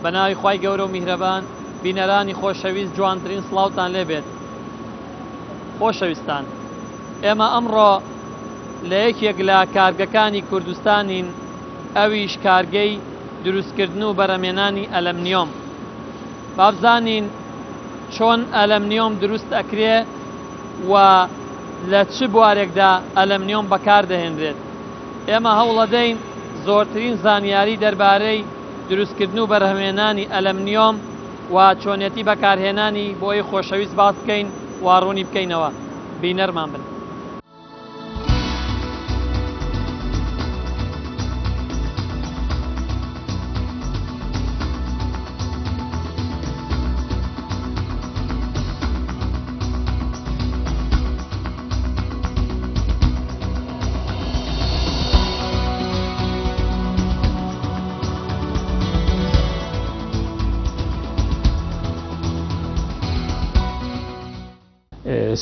بەناوی خوای گەورە و میهرەبان بینەرانی خۆشەویست جوانترین سڵاوتان لێبێت. خۆشەویستان، ئێمە ئەمڕۆ لە یەکێک لە کارگەکانی کوردستانین، ئەویش کارگەی دروستکردن و بەرهەمێنانی ئەلەمنیۆم. بابزانین چۆن ئەلەمنیۆم دروست ئەکرێ و لە چ بوارێکدا ئەلەمنیۆم بەکاردەهێنرێت. ئێمە هەوڵەدەین زۆرترین زانیاری دەربارەی دروستکردن و بەرهەمێنانی ئەلەمنیۆم و چۆنێتی بەکارهێنانی بۆی خۆشەویست باس بکەین و ڕوونی بکەینەوە. بینەرمان بن.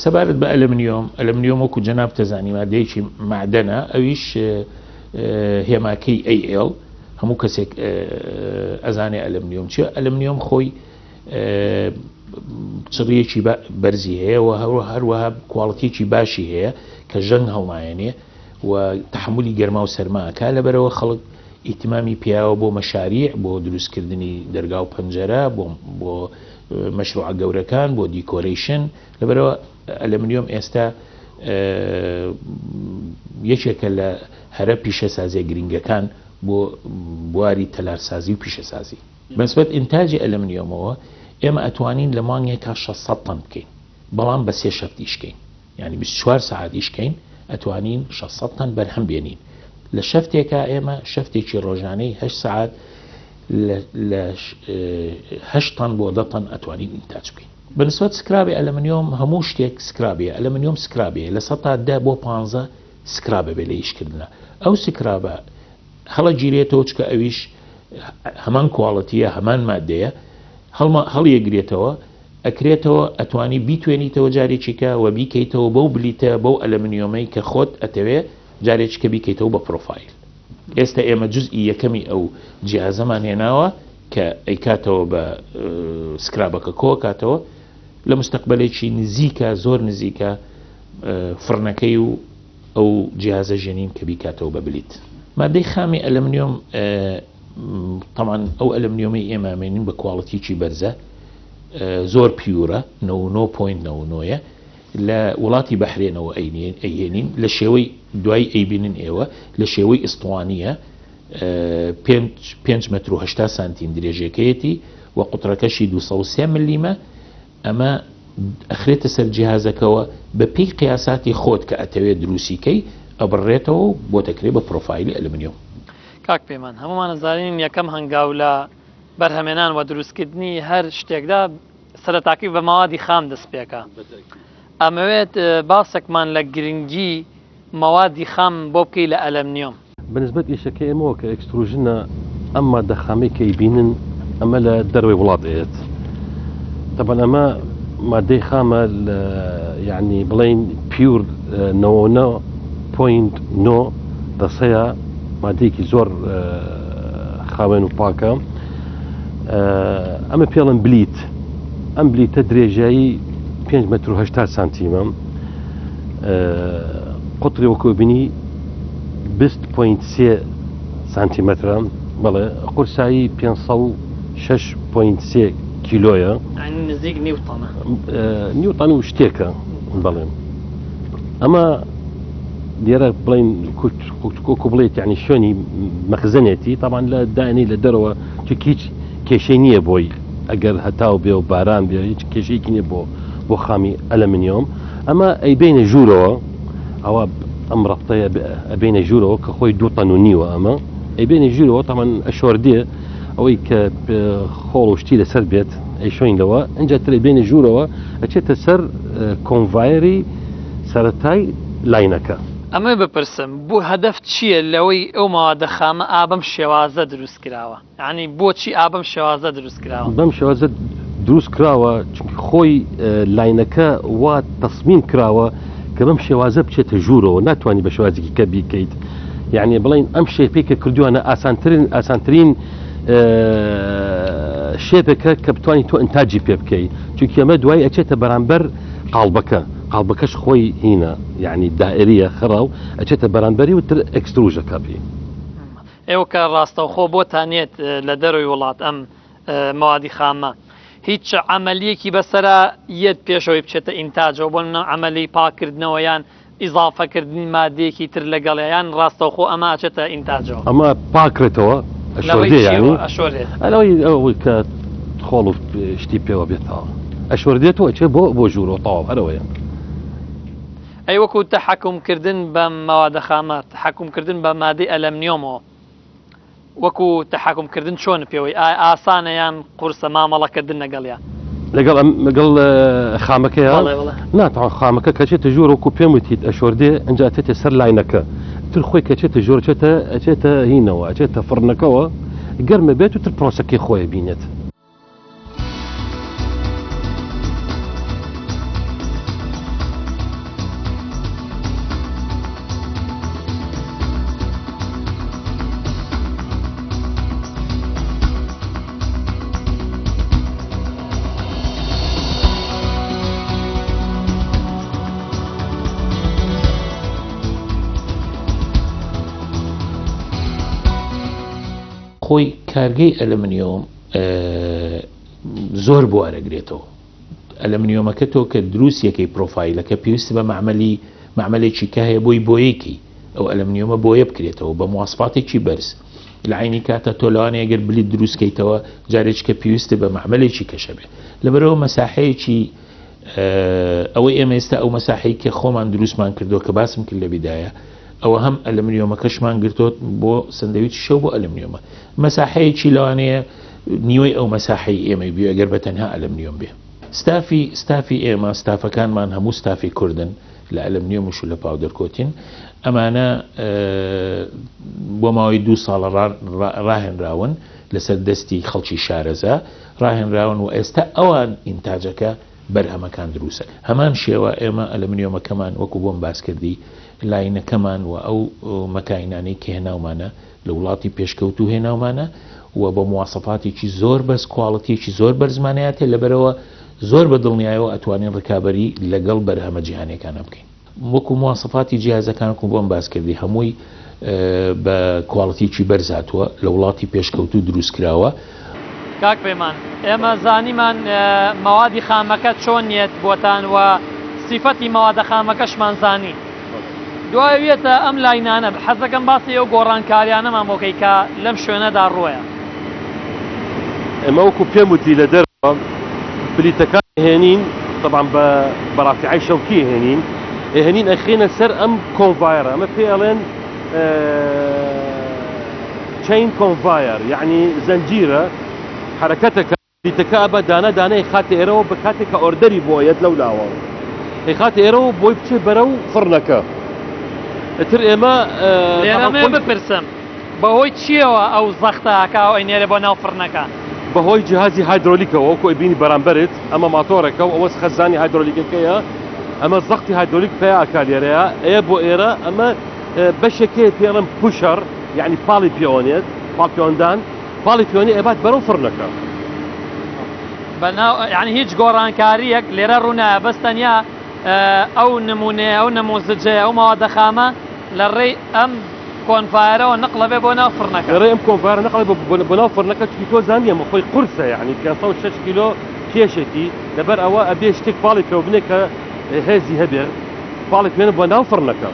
سەبارەت بە ئەلەمنیۆم وەکو جەناب تەزانی مادەیەکی معدەنە، ئەویش هێماکەی AL هەموو کەسێک ئەزانێ ئەلەمنیۆم چیە. ئەلەمنیۆم خۆی چڕیەکی بەرزی هەیە و هەروەها کواڵیتیی باشی هەیە کە ژەنگ هەڵنایەنێ و تەحمولی گەرما و سەرماکە. لەبەرەوە خەڵک ئیتیمامی پیاوە بۆ مەشاریع، بۆ دروستکردنی دەرگا و پەنجەرە، بۆ مەشروع گەورەکان، بۆ دیکۆریشن. لەبەرەوە ئەلەمنیۆم ئێستا یەکێکە لە هەرە پیشەسازیە گرنگەکان بۆ بواری تەلارسازی و پیشەسازی. بەنسبەت ئینتاجی ئەلەمنیۆمەوە ئێمە ئەتوانین لە مانگێکا 600 تەن بکەین، بەڵام بە 3 شەفتی ئیشکەین، یعنی 24 ساعت ئیشکەین، ئەتوانین 600 تەن بەرهەم بێنین. لە شەفتێکا ئێمە شەفتێکی ڕۆژانەی 8 ساعت لە 8 تەن بۆ 10 تەن ئەتوانین ئینتاج بکەین. بەنسبەت سکرابی ئەلەمنیۆم هەموو شتێک سکرابیە. ئەلەمنیۆم سکرابیە لە 10 بۆ 15 سکرابە بێ لە ئیشکردنە. ئەو سکرابە هەڵە گیرێتەوە چکە ئەویش هەمان کواڵەتیە، هەمان مادەیە، هەڵیەگرێتەوە، ئەکرێتەوە، ئەتوانی بیتوێنیتەوە جارێکیکە و بیکەیتەوە بەو بلیتە بەو ئەلەمنیۆمەی کە خۆت ئەتەوێ جارێکیکە بیکەیتەوە بە پرۆفایل. ئێستا ئێمە جزئی یەکەمی ئەو جیهازەمان هێناوە کە ئەیکاتەوە بە سکرابەکە کۆکاتەوە، لە مستەقبلێکی نزیکە، زۆر نزیکە فڕنەکەی و ئەو جیهازە ژێنین کە بیکاتەوە بە بلیت. مادەی خامی ئەلەمنیۆم طبعاً ئەو ئەلەمنیۆمی ئێمامێنین بە کواڵەتیی بەرزە، زۆر پیورە، 99.99 لە وڵاتی بەحرێنەوە ئەیهێنین. لە شێوەی دوای ئەیبینن ئێوە لە شێوەی ئیستوانیە 5 متر و 80 سانتیم درێژەکەیەتی و قوتڕەکەشی 203 ملیمە. ئەمە ئەخرێتە سەر جیهازەکەەوە بە پێی قیاساتی خۆت کە ئەتەوێت دروستیکەی ئەبڕێتەوە بۆ دەکرێت بە پرۆفایلی ئەلەمنیۆم. کاک پێمان هەمومان نەزانین یەکەم هەنگاو لە بەرهەمێنان و دروستکردنی هەر شتێکدا سەرەتاکەی بە مەوادی خام دەست پێکە. ئەمەوێت باسێکمان لە گرنگی مەوادی خام بۆ بکەی لە ئەلەمنیۆم. بەنسبەت ئیشەکە ئێمەوە کە ئەکستروژنە ئەم مادە خامی کە ئیبینن ئەمە لە دەروی وڵات ئێت. طبعاً ئەمە مادەی خامە یعنی بڵین پیور 99.9 دەسەیە، مادەیەکی زۆر خاوێن و پاکە. ئەمە پێڵم بلیت، ئەم بلیتە درێژایی 5 متر و 80 سانتیمە، قوتری وەکو بینی 20.3 سانتیمەترە، بەڵێ قورسایی 506.3 کیلۆیە، نزیک نیوتەنە، نیوتەن و شتێکە. بەڵێ ئەمە دیێرە بڵین کۆکو بڵێت یعنی شوێنی مەخزنێتی طبعاً لە دانی لە دەرەوە هیچ کێشەی نییە بۆی، ئەگەر هەتاو بێ و باران بێ هیچ کێشەیەکی نییە بۆ خامی ئەلەمنیۆم. ئەمە ئەیبینە ژوورەوە، ئەوە ئەم ڕەفتەیە ئەبینە ژوورەوە کە خۆی 2 تەن و نیوە. ئەمە ئەیبینە ژوورەوە تەمان ئەشۆردێ ئەوەی کە خۆڵ و شتی لەسەر بێت ئەیشۆین لەوە ئەجا ترێ بینە ژوورەوە ئەچێتە سەر کۆنڤایری سەرەتای لاینەکە. ئەمە بپرسم بۆ هەدەف چییە لەوەی ئەو ماوەدە خامە ئابەم شێوازە دروست کراوە ینی بۆچی ئابەم شێوازە دروست کراوە بەم شێوازە دروست کراوە چونکە خۆی لاینەکە وا تەسمیم کراوە کە بەم شێوازە بچێتە ژوورەوە ناتوانانی بە شێوازێکی کە بیکەیت یعنی بڵین ئەم شێپێک کە کردووانە ئاسانترین شێپێکە کە بتوانانی تۆ ئەنتاجی پێ بکەیت چونکە ئەمە دوای ئەچێتە بەرامبەر قاڵبەکەش خۆی هینە یعنی دائریە خڕە و ئەچێتە بەرامبەری وتر ئەکستروژەکە پێ ئێوە کە ڕاستەوخۆ بۆتانێت لە دەروی وڵات ئەم ماوادی خامە هیچ عملیەکی بەسرە یەت پێشەوەی بچێتە ئینتاجەوە بۆ عملی پاکردنەوە یان ئیزافەکردنی مادێکی تر لەگەڵیان ڕاستەوخۆ ئەمە ئاچێتە ئینتاجەوە ئەمە پاکرێتەوە ئەلەوەی ئەوەی کە خۆڵ و شتی پێوە بێتەوە ئەشوەردێتەوە چێ بۆ ژوورەوە تەواو هەرەوەیە ئەی وەکو تەحەکومکردن بە ماوادە خامە تەحەکومکردن بە مادەی ئەلەمنیۆمەوە وەکو تەحەکومکردن چۆن پێوەی ئاسانە یان قورسە مامەڵەکردن لەگەڵیان لەگەڵ خامەکەیە ناتوان خامەکە کەچێتە ژوور وەکو پێم وتیت ئەشوەردێ ئەنجا تێتە سەر لاینەکە تر خۆی کەچێتە ژۆر ئەچێتە هینەوە ئەچێتە فڕنەکەەوە گەرمە بێت و تر پرۆسەکەی خۆی بینێت. خۆی کارگەی ئەلمنیۆم زۆر بۆ وەرەگرێتەوە ئەلمنیۆمەکە تۆ کە دروستیەکەی پرۆفایلەکە پێویستە بە معمەلێکی کە هەیە بۆی بۆیەکی ئەو ئەلمنیۆمە بۆیە بکرێتەوە بە مواسفاتێکی بەرز لە عینی کاتە تۆ لەوانەیە ئەگەر بلیت دروستکەیتەوە جارێک کە پێویستە بە معمەلێکی کەشە بێ لەبەرەوە مەساحەیەکی ئەوەی ئێمە ئێستا ئەو مەساحەی کە خۆمان دروستمان کردو کە باسم کرد لە بیدایە ئەوە هەم ئەلمنیۆمەکەشمان گرتوت بۆ سندویچ شەو بۆ ئەلمنیۆمە مەساحەیەکی لەوانەیە نیوەی ئەو مەساحەی ئێمە بێ ئەگەر بە تەنها ئەلمنیۆم بێ ستافی ئێمە ستافەکانمان هەموو ستافی کوردن لە ئەلمنیۆمش و لە پاودەرکۆتین ئەمانە بۆ ماوەی 2 ساڵە ڕاهێنراون لەسەر دەستی خەڵکی شارەزا ڕاهێنراون و ئێستا ئەوان ئینتاجەکە بەرهەمەکان دروستە هەمان شێوە ئێمە ئەلمنیۆمەکەمان وەکو بۆم باس کردی لاینەکەمان و ئەو مەکاینانەی کە هێناومانە لە وڵاتی پێشکەوت و هێناومانە و بە مواسەفاتێکی زۆر بەس کواڵەتێکی زۆر بەرزمانەیە لەبەرەوە زۆر بە دڵنیایەوە ئەتوانین ڕکابەری لەگەڵ بەرهەمە جیهانیەکانە بکەین وەکو مواسەفاتی جیهازەکانکم بۆم باس کردی هەمووی بە کواڵەتێکی بەرزاتوە لە وڵاتی پێشکەوت و دروستکراوە. کاک پەیمان ئێمە زانیمان مەوادی خامەکە چۆنیەت بۆتان و سیفەتی مەوادە خامەکەشمان زانی دوایوێتە ئەم لاینانە حەزەکەم باسی ئەو گۆڕانکاریانەمان بۆکەی کە لەم شوێنەدا ڕۆیە ئەمە وەکو پێم وتی لە دەرەوە پلیتەکان هێنین طبعا بە ڕافعی شەوکی هێنین ئەخێنە سەر ئەم کۆنڤایرە ئەمە پێڵێن چین کۆنڤایر یعنی زەنجیرە حرەکەتەکە پلیتەکە بە دانەی خاتە ئێرەوە بە کاتێک کە ئۆردەری بۆیەت لەو لاوە خاتە ئێرەوە بۆی بچێ بەرەو فڕنەکە ئەتر ئێمە لێرەمە بپرسم بەهۆی چیەوە ئەو زەختەکە ئەو ئەینێرە بۆ ناو فڕنەکە بەهۆی جیهازی هایدرۆلیکەوە وەکو بینی بەرامبەرت ئەمە ماتۆرەکە و ئەوە خەزانی هایدرۆلیکەکەیە ئەمە زەختی هایدرۆلیک پێ ئاکالێرەیە ئەیە بۆ ئێرە ئەمە بەشێکەیە پێڵم پوشەر یعنی پاڵی پیۆنێت پاڵ پیۆندان پاڵی پیۆنی ئەبات بەرەو فڕنەکە بەناو یعنی هیچ گۆڕانکاریەک لێرە ڕوونایە بەستەنیا ئەو نمونێ ئەو نەموزجێ ئەو ماوەدە خامە لە ڕێی ئەم کۆنڤایرەوە نەقڵەبێ بۆ ناو فڕنەکە لە ڕێی ئەم کۆنڤایرە نەقڵێ بۆ ناو فڕنەکە چونکی تۆ زانیە خۆی قورسە یعنی 506 کیلۆ کێشێکی لەبەر ئەوە ئەبێ شتێک پاڵی پێ بنێ کە هێزی هەبێ پاڵی پێێنە بۆ ناو فڕنەکە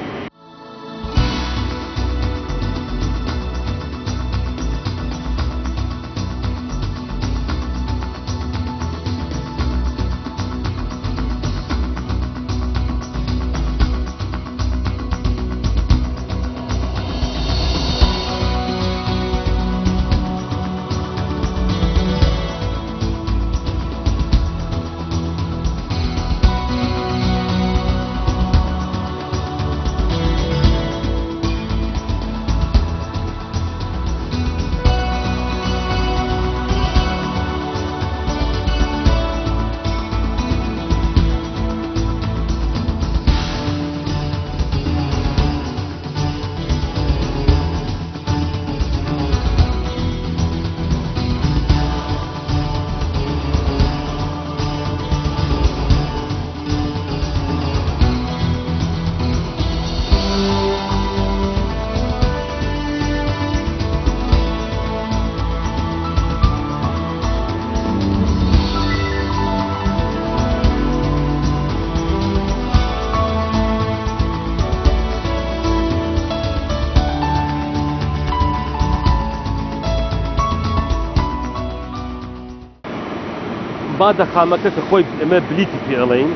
مادە خامەکە کە خۆی ئەمە بلیتی پێ ئەڵێن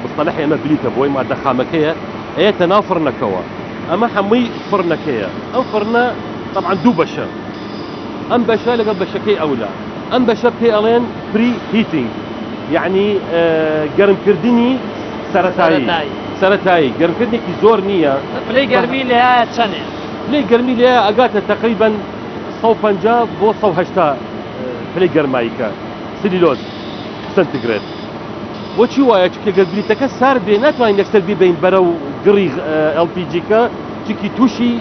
مصطلحی ئەمە بلیتە بۆی مادە خامەکەیە ئەیەتە ناو فڕنەکەوە ئەمە هەمووی فڕنەکەیە ئەم فڕنە طبعا دوو بەشە ئەم بەشە لەگەڵ بەشەکەی ئەولا ئەم بەشە پێ ئەڵێن پری هیتینگ یعنی گەرمکردنی سەرەتایی گەرمکردنێکی زۆر نییە پلەی گەرمی لێایە چەندێ پلەی گەرمی لێ ئەگاتە تقریبا 150 بۆ 180 پلەی گەرماییکە سیلیلۆز سنتیگرێد بۆچی وایە چکە گەربلیتەکە سار بێ ناتوانین یەکسەر بیبین بەرە و گڕی LPG-کە چکی تووشی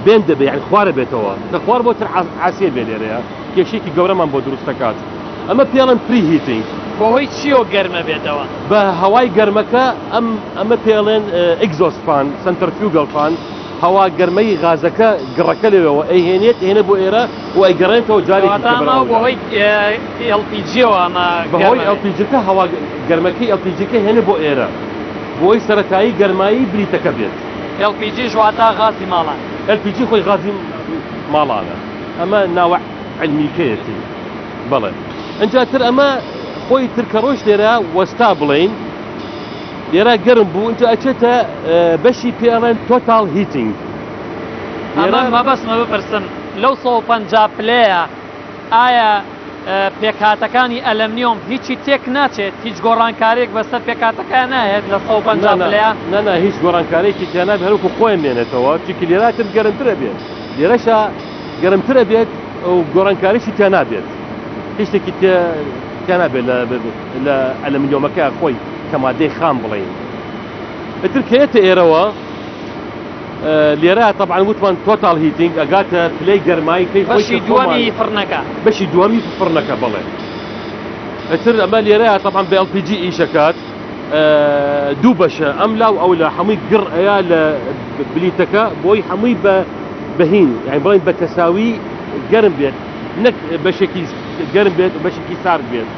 بێن دەبێ یعنی خوارە بێتەوە کە خوار بۆ تر عاسیە بێ لێرەیە کێشێکی گەورەمان بۆ دروست دەکات ئەمە پێڵەن پری هیتینگ بۆهۆی چیۆ گەرمە بێتەوە بە هەوای گەرمەکە ئەمە پێڵێن ئەگزۆسفان سنترفیوگەڵ فان هەوا گەرمەی غازەکە گڕەکە لێەوە ئەیهێنێت هێنە بۆ ئێرە و ئەیگەڕێنەوە جارێکی بۆهۆی LPG-ەوە ئەمە بەهۆی LPG-کە هەوا گەرمەکەی LPG-کە هێنە بۆ ئێرە بۆی سەرەتایی گەرمایی بریتەکە بێت LPG ژواتە غازی ماڵان LPG خۆی غازی ماڵانە ئەمە ناوە علمیکەیەتی بەڵێ ئەنجاتر ئەمە خۆی ترکە ڕۆژ لێرە وەستا بڵین لێرە گەرم بوو اینجا ئەچێتە بەشی پێڵێن تۆتال هیتینگ ئەمە مەبەستمە بپرسم لەو 150 پلەیە ئایا پێکهاتەکانی ئەلەمنیۆم هیچی تێک ناچێت هیچ گۆڕانکارێک بەسەر پێکاتەکان نایێت لە 150 پلەیە نەنا هیچ گۆڕانکارێکی تێنابێت هەروکو خۆیان مێنێتەوە چونکی لێراتر گەرمترە بێت لێرەشە گەرمترە بێت و گۆڕانکاریشی تێنابێت هیچ شتێکی تێنابێت لە ئەلەمنیۆمەکە خۆی کە مادەی خام بڵین ئەتر کەیەتە ئێرەوە لێرە طبعا وتمان تۆتال هیتینگ ئەگاتە پلەی گەرمایی بەشی دووەمی فڕنەکە بەشی دووەمی فڕنەکە بڵێ ئەتر ئەمە لێرەیە طبعا بە LPG ئیشەکات دوو بەشە ئەم لاو ئەو لە هەمووی گڕ ئەیە لە بلیتەکە بۆی هەمووی بەهین یعنی بڵین بە تەساوی گەرم بێت نەک بەشێکی گەرم بێت و بەشێکی سارد بێت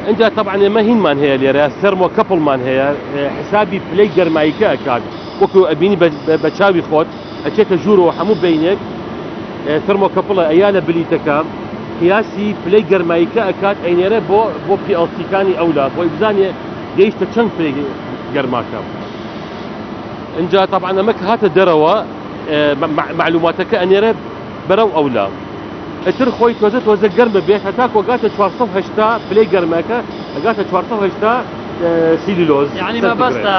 اینجا طبعا ئێمە هینمان هەیە لێرە سەرمۆ کەپڵمان هەیە حسابی پلەی گەرماییکە ئەکات وەکو ئەبینی بە چاوی خۆت ئەچێتە ژوورەوە هەموو بینێک تەرمۆکەپڵە ئەیا لە بلیتەکە قیاسی پلەی گەرماییکە ئەکات ئەینێرە بۆ PLC-کانی ئەولا بۆی بزانێ گەیشتە چەند پلەی گەرماکە اینجا طبعا ئەمە کە هاتە دەرەوە معلوماتەکە ئەنێرە بەرەو ئەولا ئەتر خۆی تۆزە گەرمە بێت هەتاکو ئەگاتە 480 پلەی گەرمەکە ئەگاتە 480 سیلیلۆز یعنی مەبەستە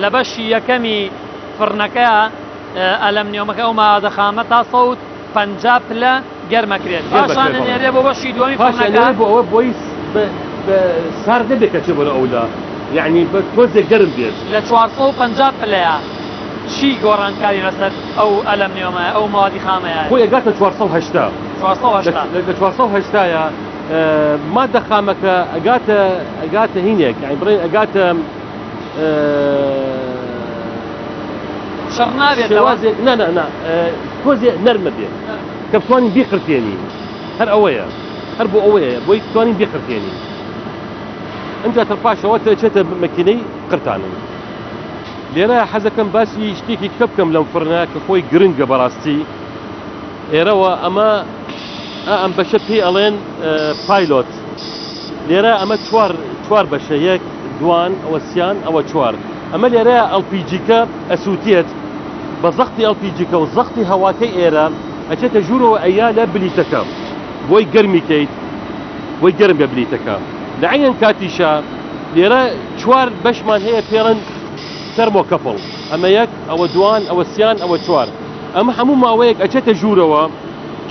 لە بەشی یەکەمی فڕنەکە ئەلەمنیۆمەکە ئەو مادە خامە تا 150 پلە گەرمەکرێت پاشان ئەنێرێ بۆ بەشی دووەمی فڕنەکە بۆ ئەوە بۆی سارد نەبێت کە چێ بۆ ئەولا یعنی بە تۆزێ گەرم بێت لە 450 پلەیە چی گۆڕانکاری لەسەر ئەو ئەلەمنیۆمە ئەو مادی خامەیە خۆی ئەگاتە 480 لە 480ە مادە خامەکە ئەگاتە هینێک یعنی بڵێن ئەگاتە شەڕ نابێتەوە تۆزێ نەرمە بێت کە بتوانین بیقرتێنی هەر ئەوەیە هەر بۆ ئەوەیە بۆی بتوانین بیقرتێنی ئەنجا تەپاشەوە تێچێتە مەکینەی قرتانن لێرە حەزەکەم باسی شتێکی کە بکەم لەم فڕنە کە خۆی گرنگە بەڕاستی ئێرەوە ئەم بەشە پێی ئەڵێن پایلۆت لێرە ئەمە چوار بەشە یەک دوان ئەوە سیان ئەوە چوار ئەمە لێرە LPG-کە ئەسووتێت بە زەختی LPG-کە و زەختی هەواکەی ئێرە ئەچێتە ژوورەوە ئەیا لە بلیتەکە بۆی گەرمی کەیت بۆی گەرم بە بلیتەکە لە عینەن کاتیشە لێرە چوار بەشمان هەیە پێڵەن تەرمۆکەپڵ ئەمە یەک ئەوە دوان ئەوە سیان ئەوە چوار ئەمە هەموو ماوەیەک ئەچێتە ژوورەوە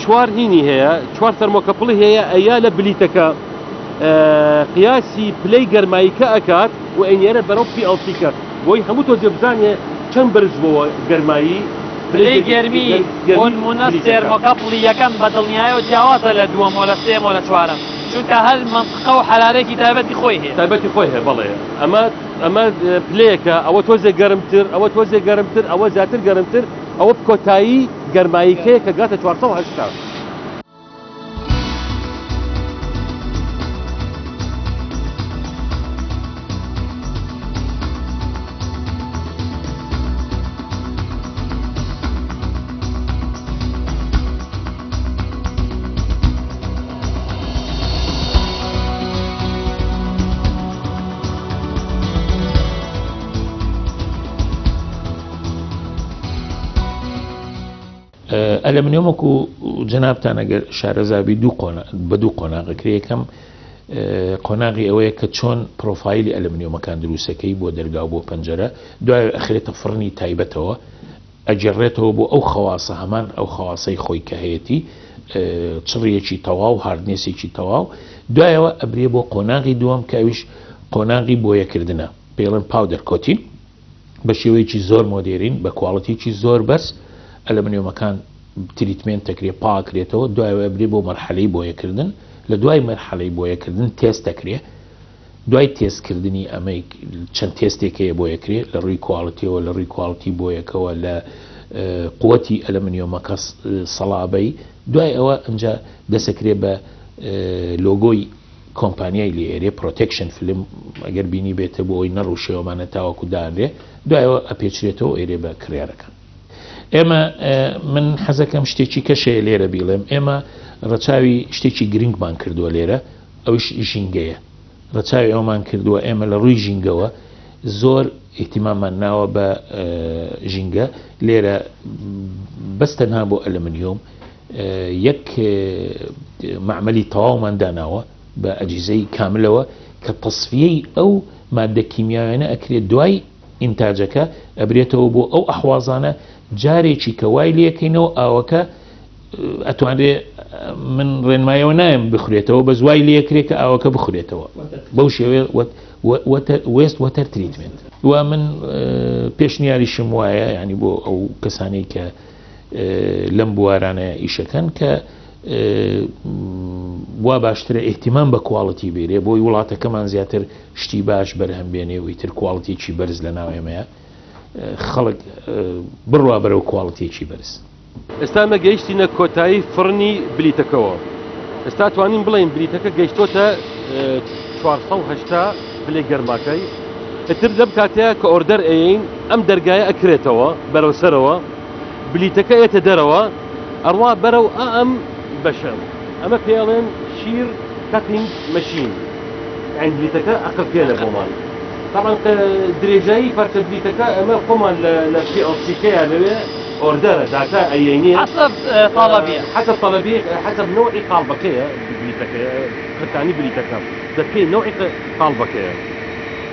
چوار هینی هەیە چوار تەرمۆکەپڵی هەیە ئەیا لە بلیتەکە قیاسی پلەی گەرماییکە ئەکات و ئەینێرە بەرەو PLC-کە بۆی هەموو تۆ جێبزانێ چەند بەرز بۆەوە گەرمایی پلەی گەرمی بۆ نمونە تەرمۆکەپڵی یەکەم بەدڵنیایەوە جیاوازە لە دووەمەوە لە سێمەوە لە چوارەم چونکە هەر منطقە و حرارەیەکی تایبەتی خۆی هەیە بەڵێ ئەمە پلەیەکە ئەوە تۆزێ گەرمتر ئەوە تۆزێ گەرمتر ئەوە زیاتر گەرمتر ئەوە کۆتایی گەرماییکەیە کە گاتە 480 ئەلەمنیۆمەکو جەنابتان ئەگەر شارەزابی بە دوو قۆناغەکرێ یەکەم قۆناغی ئەوەیە کە چۆن پرۆفایلی ئەلەمنیۆمەکان دروستەکەی بۆ دەرگا بۆ پەنجەرە دوای ئەخرێتە فڕنی تایبەتەوە ئەجێڕێتەوە بۆ ئەو خەواسە هەمان ئەو خەواسەی خۆی کە هەیەی چڕیەکی تەواو هاردنێسێکی تەواو دوایەوە ئەبرێ بۆ قۆناغی دووەم کەویش قۆناغی بۆیەکردنە پێڵن پاودەر کۆتین بە شێوەیەکی زۆر مۆدێرین بە کواڵەتێکی زۆر بەرز ئەلەمنیۆمەکان تریتمنت دەکرێت پاکرێتەوە دوایەوە ئەبرێ بۆ مەرحەلەی بۆیەکردن لە دوای مەرحەلەی بۆیەکردن تێست دەکرێ دوای تێستکردنی ئەمەی چەند تێستێکەیە بۆ یەکرێت لە ڕووی کواڵەتیەوە لە ڕووی کواڵەتی بۆ یەکەوە لە قووەتی ئەلەمنیۆمەکە سەڵابەی دوای ئەوە ئەنجا دەسەکرێت بە لۆگۆی کۆمپانیای لێرێ پرۆتێکشن فیلم ئەگەر بینی بێتە بۆ ئەوی نەڕوشێوەمانە تاوەکو دارێ دوایەوە ئەپێچرێتەوە ئێرێ بە کڕیارەکان ئێمە من حەزەکەم شتێکی کەشەیە لێرە بیڵێم ئێمە ڕەچاوی شتێکی گرنگمان کردووە لێرە ئەوش ژینگەیە ڕەچاوی ئەومان کردووە ئێمە لە ڕووی ژینگەوە زۆر ئیحتیماممان ناوە بە ژینگە لێرە بەستەنها بۆ ئەلەمنیۆم یەک معمەلی تەواومان داناوە بە ئەجیزەی کاملەوە کە تەصفیەی ئەو مادە کیمیاویانە ئەکرێت دوای ئینتاجەکە ئەبرێتەوە بۆ ئەو ئەحوازانە جارێکی کە وای لەکەینەوە ئاوەکە ئەتوانرێ من ڕێنمایەوە نایم بخورێتەوە بە زوای لەکرێت کە ئاوەکە بخورێتەوە بەو شێوێ وێست وەتەر تریتمنت و من پێشنیاریشم وایە ینی بۆ ئەو کەسانەی کە لەم بوارانە ئیشەکەن کە وا باشترە ئیحتیمام بە کواڵەتی بێرێ بۆی وڵاتەکەمان زیاتر شتی باش بەرهەم بێنێ و ئیتر کواڵەتێکی بەرز لە ناوێمەیە خەڵک بڕوا بەرەو کواڵەتێکی بەرز ئێستا مە گەیشتینە کۆتایی فڕنی بلیتەکەەوە ئێستا توانین بڵین بلیتەکە گەیشتۆتە 480 بلێ گەرماکەی ئەتر لەم کاتەیە کە ئۆردەر ئەین ئەم دەرگایە ئەکرێتەوە بەرەو سەرەوە بلیتەکە ئێتە دەرەوە ئەڕوا بەرەو ئەم بەشە ئەمە پێڵێن شیر کاتینگ مەشین یعنی بلیتەکە ئەقلپێنە بۆمان طبعا درێژایی پارچە بلیتەکە ئەمە خۆمان لە PLC-کەیە لەوێ ئۆردەرە داتا ئەیەنیە حسب طلبی حسب نوعی قاڵبەکەیە بلیتەکەیە خرتانی بلیتەکە دەپێ نوعی قاڵبەکەیە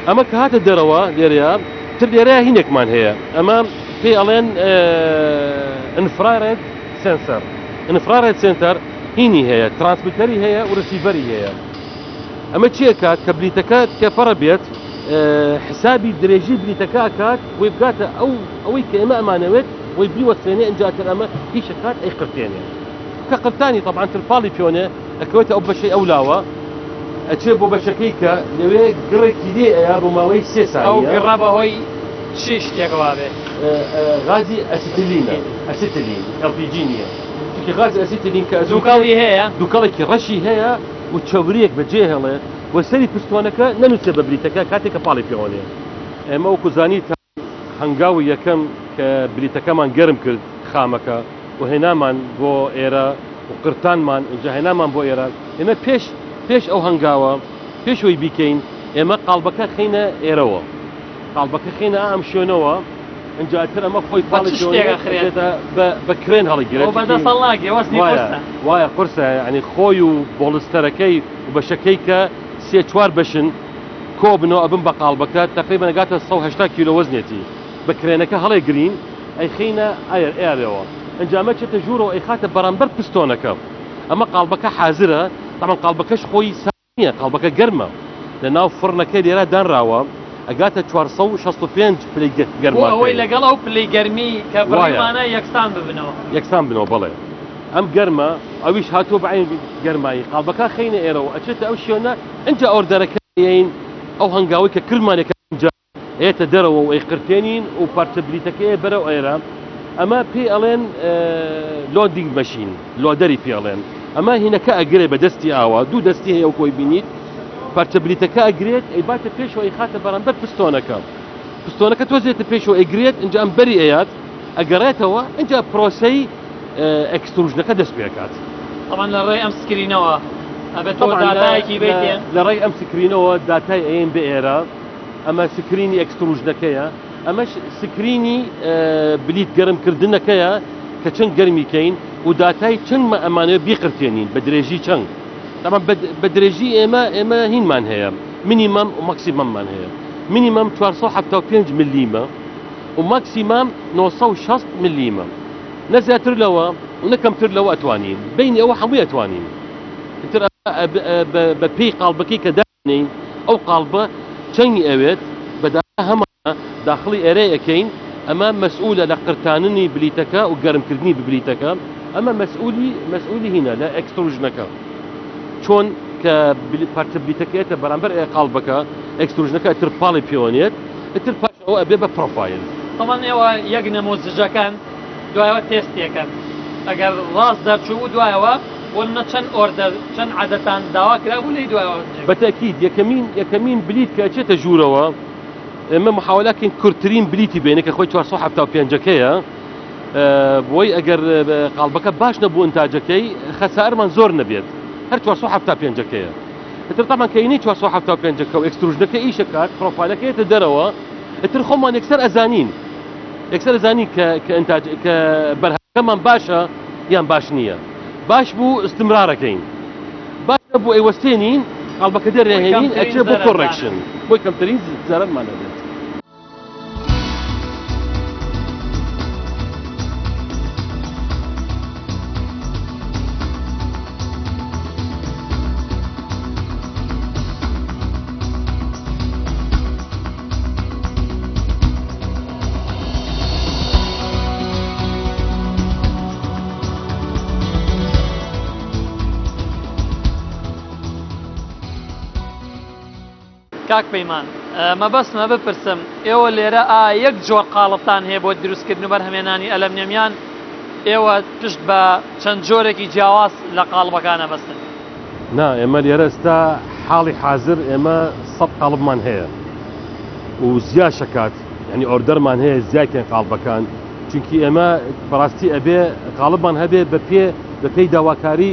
ئەمە کە هاتە دەرەوە لێرەیە تر لێرەیە هینێکمان هەیە ئەمە پێی ئەڵێن ئینفرارێد سنسەر ئینفرارێد سنتەر هینی هەیە ترانسمیتەری هەیە و ڕسیڤەری هەیە ئەمە چیە کات کە بلیتەکە کێفەڕە بێت حسابی درێژی بلیتەکە کات وی بگاتە ئەوەی کە ئێمە ئەمانەوێت وی بیوەستێنێ ئەنجاتر ئەمە هیچ کات ئەی قرتێنێ کە قرتانی طبعا ترپاڵی پێوەنێ ئەکەوێتە ئەو بەشەی ئەو لاوە ئەچێ بۆ بەشەکەی کە لەوێ گڕێکی لێ ئەیە ڕووماوەی 3 ساڵ ئەو گڕا بەهۆی چی شتێکەوە بێ غازی ئەسیتیلینە ئەسیتیلین LPG نییە چونکە غازی ئەسیتیلین کە دووکەڵی هەیە دووکەڵێکی ڕەشی هەیە و چاوریەک بەجێ هەڵێ و سەری پستوانەکە نەنووسێ بە بلیتەکە کاتێک کە پاڵی پێوەنێ ئێمە وەکو زانیت هەنگاوی یەکەم کە بلیتەکەمان گەرم کرد خامەکە و هێنامان بۆ ئێرە و قرتانمان اینجا هێنامان بۆ ئێرە ئێمە پێش ئەو هەنگاوە پێشەوەی بیکەین ئێمە قاڵبەکە خینە ئێرەوە قاڵبەکە خینە ئەم شوێنەوە ئەنجاتر ئەمە خۆی پاڵی بە کرێن هەڵیگرێت وایە قورسە ینی خۆی و بۆڵستەرەکەی و بەشەکەی کە 3-4 بەشن کۆ بنەوە ئەبن بە قاڵبەکە تقریبا نەگاتە 180 کیلۆ وەزنێتی بە کرێنەکە هەڵێ گرین ئەی خینە ئێرەوە ئەنجامە چێتە ژوورەوە ئەی خاتە بەرامبەر پستۆنەکە ئەمە قاڵبەکە حازرە تامان قاڵبەکەش خۆی سانیە قاڵبەکە گەرمە لە ناو فڕنەکەی لێرە دانراوە ئەگاتە 465 پلەی گەرمە ئەوەی لەگەڵ ئەو پلەی گەرمی کە بڕیمانە یەکسان بنەوە بڵێ ئەم گەرمە ئەویش هاتووە بەعین گەرمایی قاڵبەکە خینە ئێرەوە ئەچێتە ئەو شوێنە ئەنجا ئۆردەرەکەین ئەو هەنگاوی کە کرمانێکە ئەنجا ئێتە دەرەوە و ئەی قرتێنین و پارچە بلیتەکەی بەرەو ئێرە ئەمە پێی ئەڵێن لۆدینگ مەشین لۆدەری پێ ئەڵێن ئەمە هینەکە ئەگرێ بە دەستی ئاوا دوو دەستی هەیە و کۆی بینیت پارچە بلیتەکە ئەگرێت ئەی باتە پێشەوە ئەی خاتە بەرامبەر پستۆنەکە تۆزێتە پێشەوە ئەگرێت اینجا ئەم بەری ئەیات ئەگەڕێتەوە اینجا پرۆسەی ئەکستروژنەکە دەست پێکات طبعا لە ڕێی ئەم سکرینەوە ئەبێت داتایەکی بێتێن لە ڕێی ئەم سکرینەوە داتای ئەین بە ئێرە ئەمە سکرینی ئەکستروژنەکەیە ئەمەش سکرینی بلیت گەرمکردنەکەیە کە چەند گەرمیکەین و داتای چەندمە ئەمانەوە بیقرتێنین بە درێژی چەند طبعا بە درێژی ئێمە هینمان هەیە مینیمەم و مەکسیمەممان هەیە مینیمەم 475 ملیمە و ماکسیمام 960 ملیمە نەزیاتر لەوە و نەکەمتر لەوە ئەتوانین بینی ئەوە هەمووی ئەتوانین بە پێی قاڵبەکەی کە دانین ئەو قاڵبە چەنگی ئەوێت بەدا هەمانە داخڵی ئێرەیەکەین ئەمە مەسئولە لە قرتاننی بلیتەکە و گەرمکردنی ببلیتەکە ئەمە مەسئولی هینە لە ئەکستروژنەکە چۆن کە پارچە بلیتەکەیەتە بەرامبەر قاڵبەکە ئەکستروژنەکە ئەتر پاڵی پێوانێت ئەتر پاش ئەوە ئەبێ بە پرۆفایل طبعا ئێوە یەک نەموزجەکان دوایەوە تێستێکەکەن ئەگەر ڕاست دەرچوو دوایەوە وەنە چەند ئۆردەر چەند عادەتان داوا کرابوو لەی دوایەوە بەتەکید یەکەمین بلیت کە ئەچێتە ژوورەوە ئێمە محاولاکەین کورتترین بلیتی بێنێ کە خۆی 475ەکەیە بۆی ئەگەر قاڵبەکە باش نەبوو ئەنتاجەکەی خەسارمان زۆر نەبێت هەر 475ەکەیە ئەتر تامان کەینی 475ەکە و ئەکستروژنەکە ئیشەکات پرۆفایلەکەیەتە دەرەوە ئەتر خۆمان یەکسەر ئەزانین کە بەرهەکەمان باشە یان باش نییە باش بوو استمرارەکەین باش بوو ئەیوەستێنین قاڵبەکە دەرێهێنین ئەچێ بۆ کۆڕێکشن بۆی کەمترین زارەرمان نەبێت کاک پەیمان مەبەستمە بپرسم ئێوە لێرە یەک جۆر قاڵبتان هەیە بۆ دروستکردن و بەرهەمێنانی ئەلەمنیەمیان ئێوە پشت بە چەند جۆرێکی جیاواز لە قاڵبەکانە بەستن نا ئێمە لێرە ئێستا حاڵی حاضر ئێمە 100 قاڵبمان هەیە و زیاد شکات یعنی ئۆردەرمان هەیە زیادکەن قاڵبەکان چونکی ئێمە بەڕاستی ئەبێ قاڵبمان هەبێ بە پێی داواکاری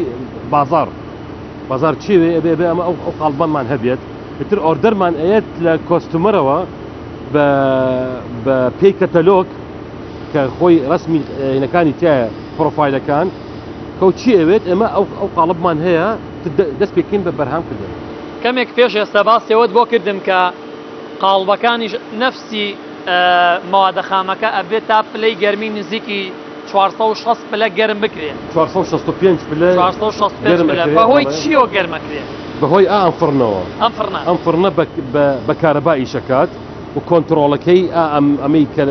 بازار چێوێ ئەبێ ئەمە ئەو قاڵبانمان هەبێت ئتر ئۆردەرمان ئەیەت لە کۆستومەرەوە بە پێی کەتەلۆگ کە خۆی ڕسمی هینەکانی تایە پرۆفایلەکان کەوچی ئەوێت ئێمە ئەو قاڵبمان هەیە دەست پێکەین بە بەرهەمکردن کەمێک پێش ئێستا باسیەوەت بۆ کردم کە قاڵبەکانی نەفسی مەوادە خامەکە ئەبێت تا پلەی گەرمی نزیکی 460 پلە گەرم بکرێت 465 پلە بەهۆی چیەوە گەرمەکرێت بەهۆی ئەفڕنەوە ئەم فڕنە بە کارەبایی شکات و کۆنتترۆڵەکەی ئەمەی کە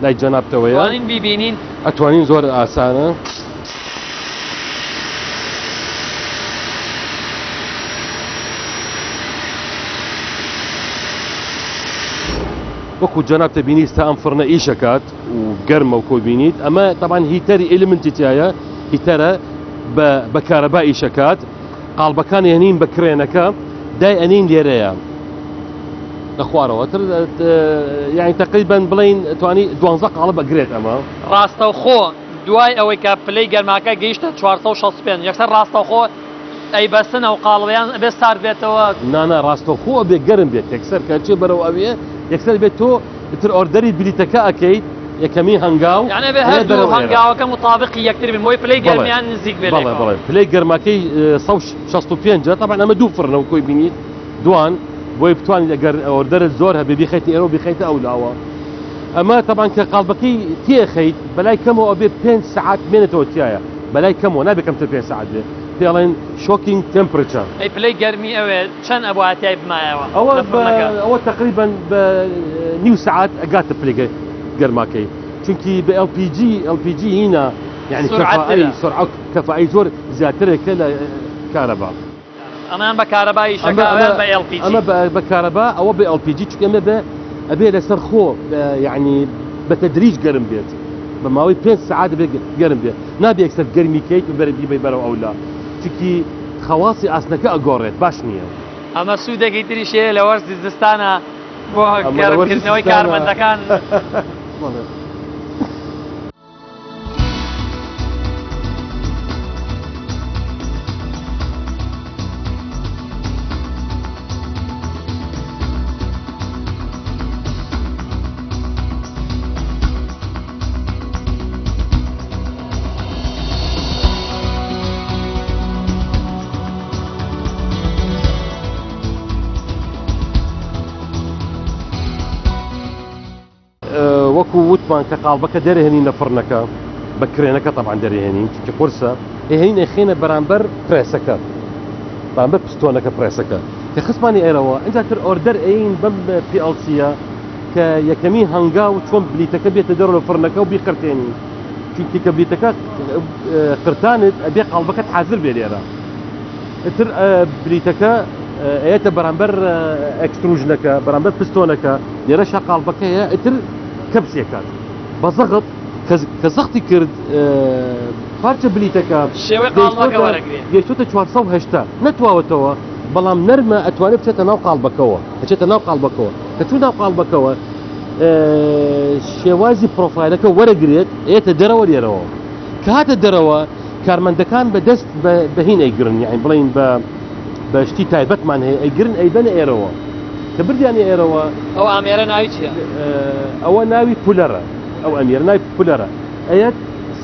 لای جەنابتەوەیە بیبینین ئەتوانین زۆر ئاسانە وەکو جەنابتە بینی ئێستا ئەم فڕنە ئیشەکات و گەرمە و کۆبینیت ئەمە طبعاً هیتەری ئێلمنتی تایە هیتەرە بە کارەبایی شکات قاڵبەکان هێنین بە کرێنەکە دای ئەنین لێرەیە لە خوارەوە تر یعنی تقریبا بڵین توانی 12 قاڵب ئەگرێت ئەمە ڕاستەوخۆ دوای ئەوەی کە پلەی گەرماکە گەیشتە 465 یەکسەر ڕاستەوخۆ ئەی بەستنە و قاڵبیان بێ سارد بێتەوە نانە ڕاستەوخۆ بێ گەرم بێت یەکسەر کەچێ بەرەو ئەوێ یەکسەر بێت تۆ تر ئۆردەری بلیتەکە ئەەکەیت یەکەمی هەنگاو یعنی بێ هەردوو هەنگاوەکە مطابقی یەکتر بن بۆی پلەی گەرمیان نزیک بێت پلەی گەرماکەی 165 طبعا ئەمە دوو فڕنەوە کۆی بینیت دوان بۆی بتوانیت ئەگەر ئۆردەرت زۆر هەبێ بیخەیتی ئێرە و بیخەیتە ئەولاوە ئەمە طبعا کە قاڵبەکەی تێخەیت بەلای کەمەوە ئەبێ 5 ساعات بێنێتەوە تایە بەلای کەمەوە نابێت کەمتر 5 ساعات بێت پێڵێن شۆکینگ تمپرچر ئەی پلەی گەرمی ئەوێ چەند ئەبواتای بمایەوە ئەوە تقریبا بە نیو ساعات ئەگاتە پلەی گەرماکەی چونکی بە LPG هینە یعنی سرعت کەفائی زۆر زیاترێکە لە کارەبا ئەمان بە کارەبایی شەکە بە LPG ئەمە بە کارەبا ئەوە بە LPG چونکە ئەمە ئەبێ لەسەر خۆ یعنی بە تەدریج گەرم بێت بە ماوەی 5 ساعات گەرم بێت نابێ یەکسەر گەرمیکەیت و بەرەبی بەرەوە ئەولا چونکی خەواسی ئاسنەکە ئەگۆڕێت باش نییە ئەمە سوودێکی تریشەیە لە وەرزی زستانە بۆ گەرمکردنەوەی کارمەندەکان وەکو وتمان کە قاڵبەکە دەرهێنی نەفڕنەکە بە کرێنەکە طبعا دەرهێنین چونکە قورسە هێنی خێنە بەرامبەر پرێسەکە بەرامبەر پستۆنەکە پرێسەکە کە خستمانی ئێرەوە اینجا تر ئۆردەر ئەین بەم PLC-ە کە یەکەمی هەنگا و چۆن بلیتەکە بێتە دەرەوە فڕنەکە و بیقرتێنی چونکی کە بلیتەکە قرتانت ئەبێ قاڵبەکەت حازر بێ لێرە تر بلیتەکە ئێتە بەرامبەر ئەکستروژنەکە بەرامبەر پستۆنەکە لێرەشا قاڵبەکەیە ئیتر کەپسێکات بە زەغت کە زەختی کرد پارچە بلیتەکە شێوەی قاڵبەکە وەرەگرێت گەیشتۆتە 480 نەتواوەتەوە بەڵام نەرمە ئەتوانێت بچێتە ناو قاڵبەکەوە ئەچێتە ناو قاڵبەکەوە کە چوو ناو قاڵبەکەوە شێوازی پرۆفایلەکە وەرەگرێت ئێتە دەرەوە لێرەوە کە هاتە دەرەوە کارمەندەکان بەدەست بەهین ئەیگرن یعنی بڵین بە شتی تایبەتمان هەیە ئەیگرن ئەیبەنە ئێرەوە کە بردیانە ئێرەوە ئەو ئامێرە ناوی چییە؟ ئەوە ناوی پولەرە ئەو ئەمێرە ناوی پولەرە ئەیەت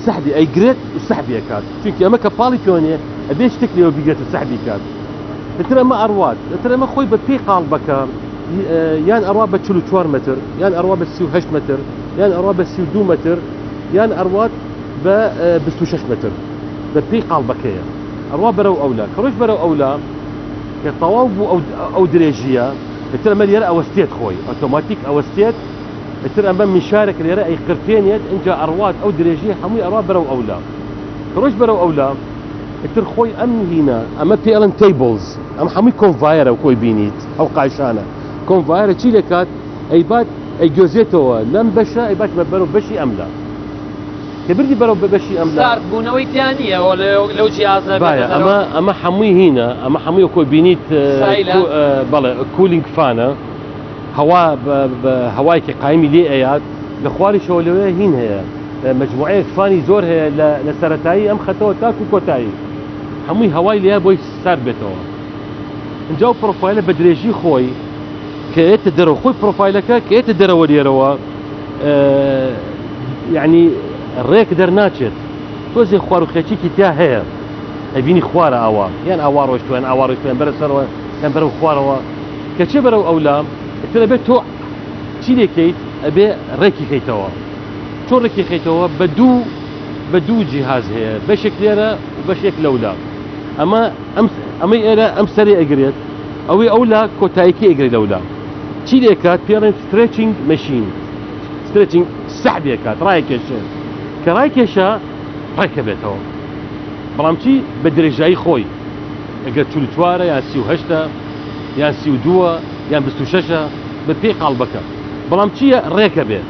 سەحبی ئەیگرێت و سەحبی ئەکات چونکی ئەمە کە پاڵی پێوانێ ئەبێ شتێک لێوە بیگرێت و سەحبی کات ئەتر ئەمە ئەڕوات ئەتر ئەمە خۆی بە پێی قاڵبەکە یان ئەڕوا بە 44 متر یان ئەڕوا بە 38 متر یان ئەڕوا بە 32 متر یان ئەڕوات بە 26 متر بە پێی قاڵبەکەیە ئەڕوا بەرەو ئەولا کەڕۆژ بەرەو ئەولا کە تەواو بوو ئەو درێژیە ئەتر ئەمە لێرە ئەوەستێت خۆی ئۆتۆماتیک ئەوەستێت ئەتر ئەمە میشارێک لێرە ئەی قرتێنێت اینجا ئەڕوات ئەو درێژیە هەمووی ئەڕوا بەرەو ئەولا کەڕۆژ بەرەو ئەولا ئەتر خۆی ئەم هینە ئەمە پێڵن تیبلز ئەم هەمووی کۆنڤایرە و کۆی بینیت ئەو قایشانە کۆنڤایرە چی لێکات ئەیبات ئەیگۆزێتەوە لەم بەشە ئەیبات بەرەو بەشی ئەملا کە بردی بەرەو بەشی ئەملا ساردبوونەوەی تیانە لەو جیازە ئەمە هەمووی هینە ئەمە هەمووی کۆی بینیت بەڵێ کولینگ فانە هەوا هەوایکی قایمی لێ ئەیات لە خواریشەوە لەوەیە هین هەیە مجموعەیەک فانی زۆر هەیە لە سەرەتایی ئەم خەتەوە تاکو کۆتایی هەمووی هەوای لێە بۆی سارد بێتەوە اینجا و پرۆفایلە بە درێژی خۆی کە ئێتە دەرەوە خۆی پرۆفایلەکە کە ئێتە دەرەوە لێرەوە یعنی ڕێک دەرناچێت تۆزێ خواروخێچێکی تیا هەیە ئەبینی خوارە ئاوا یان ئاوا ڕۆشتوێن ئاوا ڕۆشتوێن بەرە سەرەوە یان بەرەو خوارەوە کە چێ بەرەو ئەولا ئەتر ئەبێت تۆ چی لێکەیت ئەبێ ڕێکی خەیتەوە چۆن ڕێکی خەیتەوە بە دوو جیهاز هەیە بەشێک لێرە و بەشێک لەولا ئەمەی ئێرە ئەم سەری ئەگرێت ئەوەی ئەولا کۆتاییکی ئەگری لەولا چی لێکات پێڵێن سترێچینگ مەشین سترێچینگ سەحبێکات ڕایکێشێت کە ڕایکێشە ڕێکە بێتەوە بەڵام چی بە درێژایی خۆی ئەگەر 44 یان 38 یان 32 یان 26 بە پێی قاڵبەکە بەڵام چییە ڕێکە بێت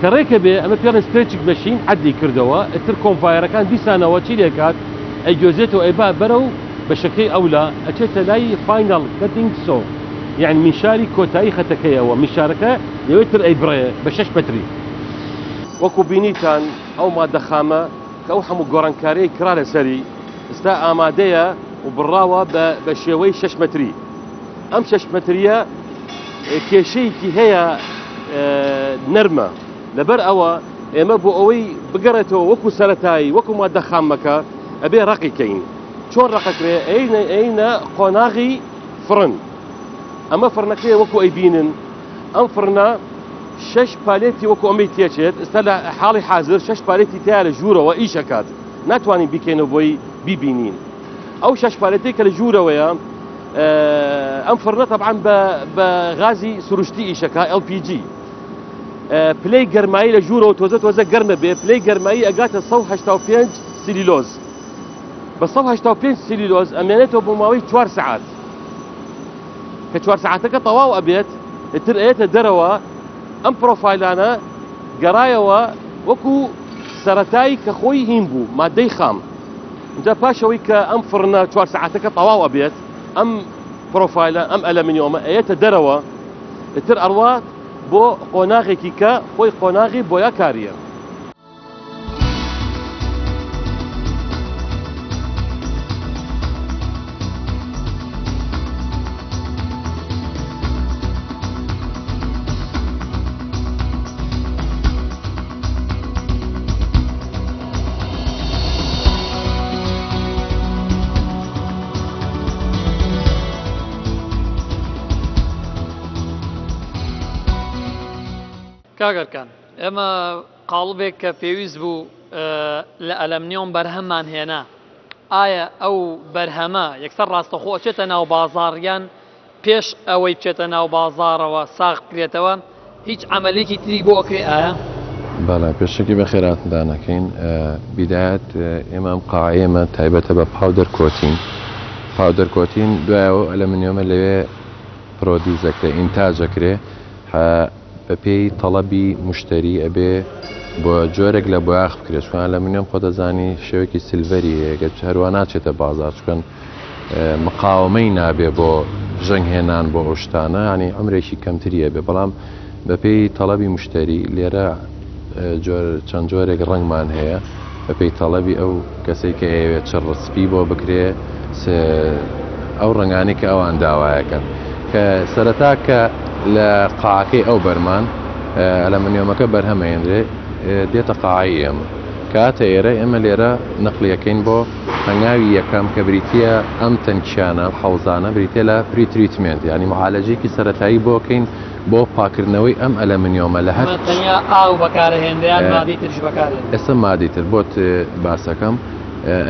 کە ڕێکە بێ ئەمە پێڵێن سترێچینگ مەشین عەدی کردەوە ئەتر کۆنڤایرەکان دیسانەوە چی لێکات ئەیگۆزێتەوە ئەیبا بەرەو بەشەکەی ئەولا ئەچێتە لای فاینەڵ کەتینگ سۆ یعنی میشاری کۆتایی خەتەکەیەوە میشارەکە لەوێتر ئەیبڕێ بە 6 متری وەکو بینیتان ئەو مادەخامە کە ئەو هەموو گۆڕانکاریەی کرا لەسەری ئستا ئامادەیە و بڕاوە بە شێوەی 6 متری ئەم 6 متریە کێشەیەکی هەیە نەرمە لەبەر ئەوە ئێمە بۆ ئەوەی بگەڕێتەوە وەکو سەرەتایی وەکو مادەخامەکە ئەبێ ڕقیکەین چۆن ڕقەکرێ ئەینە قۆناغی فرن ئەمە فرنەکەی وەکو ئەیبینن ئەم فرنە 6 پالێتی وەکو ئەمەی تێچێت ئستا لە حاڵی حاضر 6 پالێتی تیا لە ژوورەوە ئیشەکات ناتوانین بیکەینەوە بۆی بیبینین ئەو 6 پالێتی کە لە ژوورەوەیە ئەم فرنە طبعا بە غازی سروشتی ئیشەکە LPG پلەی گەرمایی لە ژوورەوە تۆزە گەرمە بێ پلەی گەرمایی ئەگاتە 185 سیلیلۆز بە 185 سیلیلۆز ئەمێنێتەوە بۆ ماوەی 4 سعات کە 4 سعاتەکە تەواو ئەبێت ئتر ئێتە دەرەوە ئەم پرۆفایلانە گەڕایەوە وەکو سەرەتایی کە خۆی هین بوو مادەی خام اینجا پاشەوەی کە ئەم فرنە 4 سعاتەکە تەواو ئەبێت ئەم پرۆفایلە ئەم ئەلەمینیۆمە ئێتە دەرەوە ئتر ئەڕوات بۆ قۆناغێکی کە خۆی قۆناغی بۆیە کاریە کاگەرکان ئێمە قاڵبێک کە پێویست بوو لە ئەلەمنیۆم بەرهەممان هێنا ئایا ئەو بەرهەمە یەکسەر ڕاستەخۆ چێتە ناو بازاڕیان پێش ئەوەی بچێتە ناو بازاڕەوە ساخت کرێتەوە هیچ عملێکی تری بۆ ئەکرێ ئایا بەڵێ پێشەکی بە خێراتدانەکەین بیدایەت ئێمە ئەم قاعەمە تایبەتە بە پاودەر کۆتین دوایەوە ئەلەمنیۆمە لەوێ پرۆدیوزەکرێ ئینتاجەکرێ بە پێی تەڵەبی مشتری ئەبێ بۆ جۆرێک لە بۆیاخ بکرێت چکان ئەلەمنیۆم خۆ دەزانی شێوەیەکی سیلڤەری هەیە هەروە ناچێتە بازار چکەن مقاومەی نابێ بۆ ژەنگهێنان بۆ ئەو شتانە ینی ئەمرێکی کەمتریە بێ بەڵام بە پێی تەڵەبی مشتری لێرە چەند جۆرێک ڕنگمان هەیە بە پێی تەڵەبی ئەو کەسێک کە ئەوێت چ ڕسپی بۆ بکرێ ئەو ڕنگانی کە ئەوان داوایەکەن کە سەرەتا کە لە قاعەکەی ئەو بەرمان ئەلەمنیۆمەکە بەرهەمەێنرێ دێتە قاعی ئێمە کاتە ئێرە ئێمە لێرە نەقلیەکەین بۆ هەنگاوی یەکەم کە بریتە ئەم تەنکیانە حەوزانە بریتە لە پریتریتمنت ینی معالەجێکی سەرەتایی بۆکەین بۆ پاکردنەوەی ئەم ئەلەمنیۆمە لە هەر ئاو بەکارهێنریان مادی ترش بەکارێن ئێستا مادیتر بۆت باسەکەم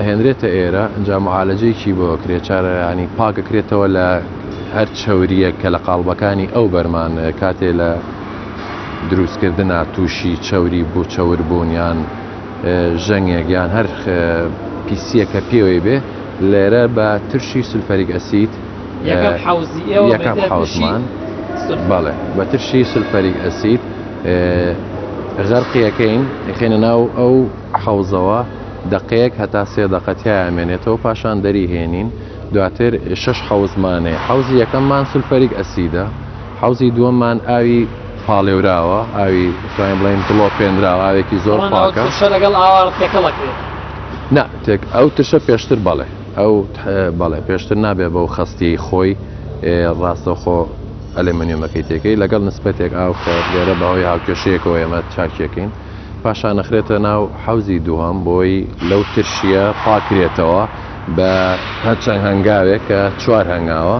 هێنرێتە ئێرە ئەنجا معالەجەیەکی بۆ کرێ چارە ینی پاکەکرێتەوە لە هەر چەوریە کە لە قاڵبەکانی ئەو بەرمان کاتێ لە دروستکردنا تووشی چەوری بوو چەوربوونیان ژەنگێک یان هەر پیسیەکە پێوەی بێ لێرە بە ترشی سولفەریک ئەسید یەکەم حوزمان بەڵێ بە ترشی سولفەریک ئەسید غەرقیەکەین خێنە ناو ئەو حەوزەوە دقەیەک هەتا 3 دقەتیای ئەمێنێتەوە پاشان دەری هێنین دواتر 6 حەوزمانێ حەوزی یەکەممان سولفەریک ئەسیدە حەوزی دووەممان ئاوی پاڵێوراوە ئاوی فرایم بڵین دڵۆ پێنراوە ئاوێکی زۆر پاکە لەگەڵ ئاوار تێکەڵەکرێت نا تێک ئەو تشە پێشتر بەڵێ ئەو بەڵێ پێشتر نابێ بەو خستی خۆی ڕاستەخۆ ئەلەمنیۆمەکەی تێکەی لەگەڵ نسبەتێک ئاو لێرە بەهۆی هاوکێشەیەکەوە ئێمە چاکێکین پاشان نەخرێتە ناو حەوزی دووەم بۆی لەو ترشیە پاکرێتەوە بە هەرچەند هەنگاوێک کە 4 هەنگاوە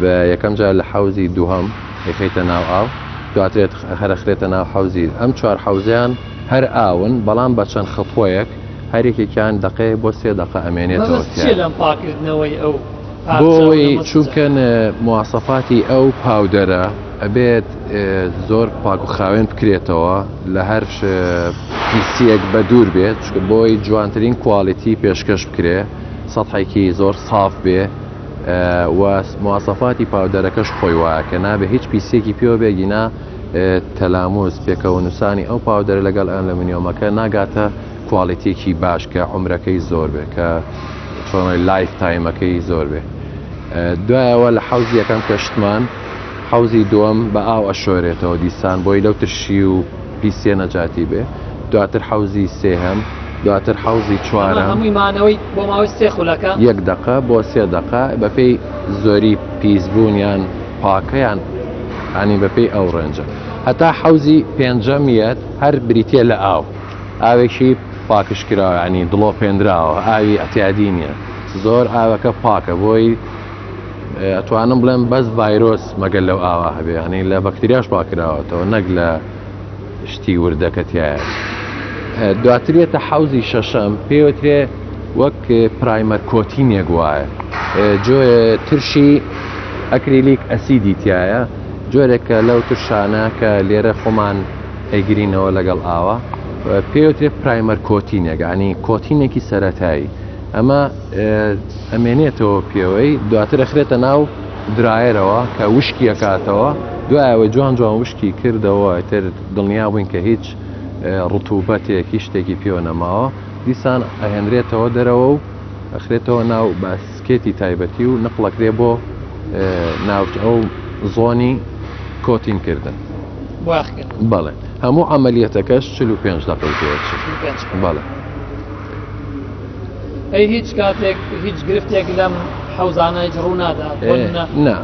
بە یەکەم جار لە حەوزی دووەم یخیتە ناو ئاو دواترێت هەرەخرێتە ناو حەوزی ئەم 4 حەوزیان هەر ئاون بەڵام بە چەند خەڵپۆیەک هەرێکێکیان دقەیە بۆ 3 دقە ئەمێنێتەوە لەم پاکردنەوەی ئەو بۆی چونکەن مواسەفاتی ئەو پاودەرە ئەبێت زۆر پاک و خاوێن بکرێتەوە لە هەر پیسیەک بە دوور بێت بۆی جوانترین کوالیتی پێشکەش بکرێ سەحێکی زۆر ساف بێ و مواسەفاتی پاودەرەکەش خۆی وایە کە نابێ هیچ پیسێکی پێوە بێگینا تەلاموز پێکەوە نووسانی ئەو پاودەرە لەگەڵ ئەلەمنیۆمەکە ناگاتە کوالیتێکی باش کە عمرەکەی زۆر بێ کە چۆنەوەی لایف تایمەکەی زۆر بێ دوایەوە لە حەوزی یەکەم کەشتمان حەوزی دووەم بە ئاو ئەشۆرێتەوە دیسان بۆی لەو ترشی و پیسێ نەجاتی بێ دواتر حەوزی سێهەم دواتر حەوزی چوارەم هەموویمانەوەی بۆ ماوەی 3 خولەکە 1 دقە بۆ 3 دقە بەپێی زۆری پیسبوونیان پاکەیان ئانی بەپێی ئەو ڕێنجە هەتا حەوزی پێنجەمیەت هەر بریتێ لە ئاو ئاوێکی پاکشکراوە ینی دڵۆ پێنراوە ئاوی ئەتیادی نیە زۆر ئاوەکە پاکە بۆی ئەتوانم بڵێم بەس ڤایرۆس مەگەل لەو ئاوا هەبێ ینی لە بەکتریاش پاکراوەتەوە نەک لە شتی وردەکەتیایە دواترێتە حەوزی شەشەم پێوترێ وەک پرایمەر کۆتینێک وایە ترشی ئەکریلیک ئەسیدی تایە جۆرێکە لەو ترشانە کە لێرە خۆمان ئەیگرینەوە لەگەڵ ئاوە پێوترێ پرایمەر کۆتینێک ینی کۆتینێکی سەرەتایی ئەمە ئەمێنێتەوە پێوەی دواتر ئەخرێتە ناو درایەرەوە کە وشکی ئەکاتەوە دوایەوە جوان وشکی کردەوە تر دڵنیا بووین کە هیچ ڕتوبەتێکی شتێکی پێوە نەماوە دیسان ئەهێنرێتەوە دەرەوە و ئەخرێتەوە ناو باسکێتی تایبەتی و نەقڵەکرێ بۆ ناوچ ئەو زۆنی کۆتینکردن بەڵێ هەموو عملیەتەکەش 45 دقیقە پێچێت بەڵێ ئەی هیچ کاتێک هیچ گرفتێک لەم حەوزانە ڕوو نادا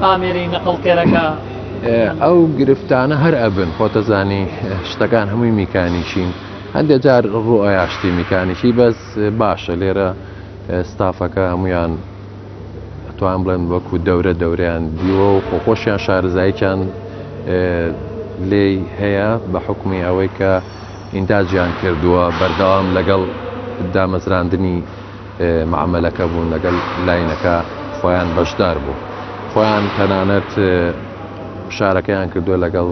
ئامێری نەقڵکێرەکە ئەو گرفتانە هەر ئەبن خۆتەزانی شتەکان هەمووی میکانیشین هەندێک جار ڕوو ئەیاشتی میکانیشی بەس باشە لێرە ستافەکە هەمویان توان بڵێن وەکو دەورەیان دیوە و خۆخۆشیان شارزاییان لێی هەیە بە حکمی ئەوەی کە ئینتاجیان کردووە بەردەوام لەگەڵ دامەزراندنی معاملەکە بوون لەگەڵ لاینەکە خۆیان بەشدار بوو خۆیان تەنانەت شارەکەیان کردووە لەگەڵ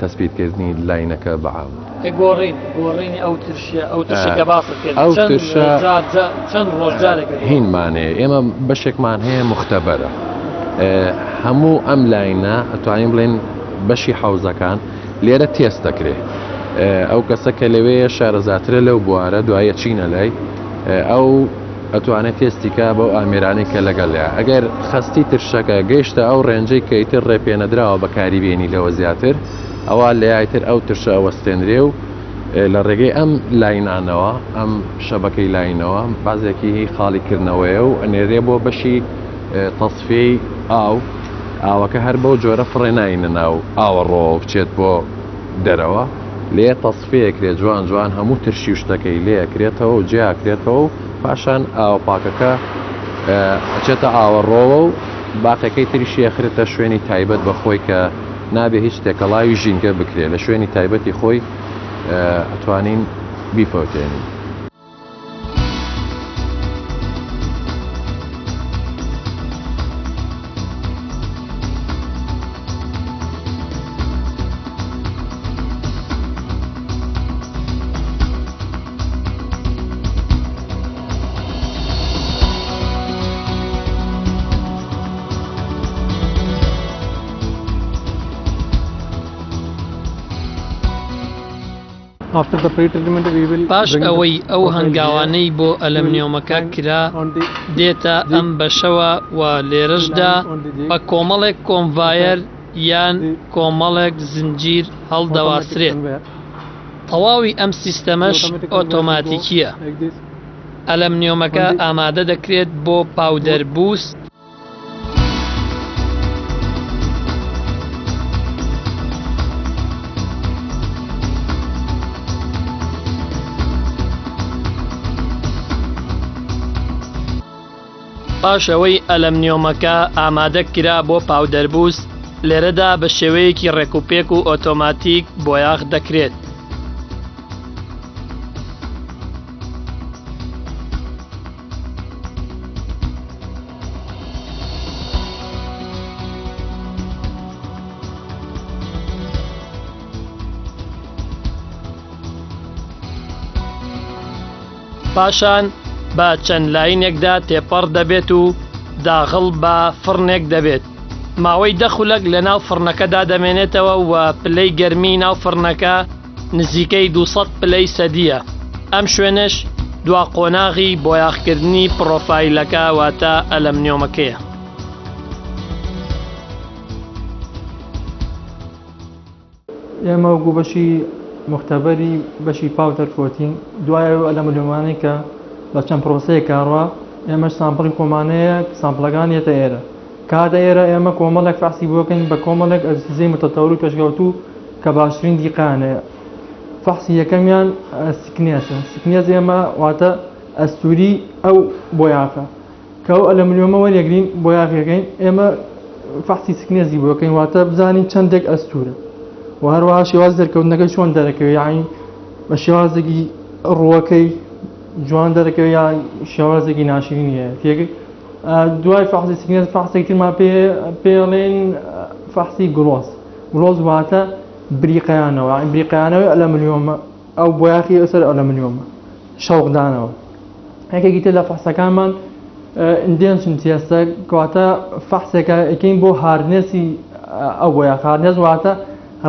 تەسبیتکردنی لاینەکە بەعام گۆڕینی ئەو ترشێکە باسە کرد چەند ڕۆژجارێک هینمانێ ئێمە بەشێکمان هەیە مختەبەرە هەموو ئەم لاینە ئەتوانین بڵێن بەشی حوزەکان لێرە تێست دەکرێت ئەو کەسە کە لەوەیە شارەزاترە لەو بوارە دوایە چینە لای ئەو ئەتوانێت تێستیکە بەو ئامێرانی کە لەگەڵەیە ئەگەر خستی ترشەکە گەیشتە ئەو ڕێنجەی کە ئیتر ڕێپێنەدراوە بەکاریبێنی لەوە زیاتر ئەوە لەیتر ئەو ترشە ئەوەستێنرێ و لە ڕێگەی ئەم لاینانەوە ئەم شەبەکەی لاینەوە بازێکی خاڵیکردنەوەیە و ئەنێرێ بۆ بەشی تەصفی ئاوەکە هەر بەو جۆرە فڕێناینە ناو ئاوەڕۆ بچێت بۆ دەرەوە لێ تەصفەیەکرێت جوان جوان هەموو ترشی و شتەکەی لێەکرێتەوە و جیاکرێتەوە و پاشان ئاوە پاکەکە ئەچێتە ئاوەڕۆوە و باقەکەی تریشی ئەخرێتە شوێنی تایبەت بەخۆی کە نابێ هیچ تێکەڵاوی ژینگە بکرێت لە شوێنی تایبەتی خۆی ئەتوانین بیفەوتێنین. پاش ئەوەی ئەو هەنگاوانەی بۆ ئەلەمنیۆمەکە کرا دێتە ئەم بەشەوە و لێرەشدا بە کۆمەڵێک کۆمڤایەر یان کۆمەڵێک زنجیر هەڵدەواسرێت. تەواوی ئەم سیستەمەش ئۆتۆماتیکیە. ئەلەمنیۆمەکە ئامادە دەکرێت بۆ پاودەربووست پاشەوەی ئەلەمنیۆمەکە ئامادە کرا بۆ پاودەربووست لێرەدا بە شێوەیەکی ڕێکوپێک و ئۆتۆماتیک بۆیاغ دەکرێت. پاشان بە چەند لاینێکدا تێپەڕ دەبێت و داخڵ بە فڕنێک دەبێت. ماوەی 10 خولەک لە ناو فڕنەکەدا دەمێنێتەوە و پلەی گەرمی ناو فڕنەکە نزیکەی 200 پلەی سەدیە. ئەم شوێنش دوا قۆناغی بۆیاغکردنی پرۆفایلەکە واتە ئەلەمنیۆمەکەیە. ئێمە وەکو بەشی مختەبەری بەشی پاوتەر فۆتین دوایە ئەلەمنیۆمانەی کە بە چەند پرۆسەیە کاڕوە ئێمەش سامپڵی کۆمانەیە سامپڵەکان یێتە ئێرە کاتە ئێرە ئێمە کۆمەڵێک فەحسی بۆکەین بە کۆمەڵێک ئەزیزەی متەتەوری پێشکەوتوو کە باشترین دیقانەیە. فەحسی یەکەمیان سکنێسە. سکنێز ئێمە واتە ئەستوری ئەو بۆیاغە کە ئەو ئەلەمنیۆمە وەریەگرین بۆیاغەکەین ئێمە فەحسی سکنێزی بۆکەین واتە بزانین چەندێک ئەستورە و هەروەها شێواز دەرکەوتنەکەی چۆن دەرەکەوێت یاعین بە شێوازێکی ڕووەکەی جوان دەرەکەوێت یان شێوازێکی ناشرینیە تێگەی. دوای فەحسی سکنێز فەحسێکی ترمان پێڵێن فەحسی گڵۆز. گڵۆز واتە بریقەیانەوە بریقەیانەوەی ئەلەمنیۆمە ئەو بۆیاغی ئەسەر ئەلەمنیۆمە شەوقدانەوە. یەکێکی تر لە فەحسەکانمان ئیندێنشن تێستە کەواتە فەحسێکە ئەکەین بۆ هاردنێسی ئەو بۆیاغ. هاردنێس واتە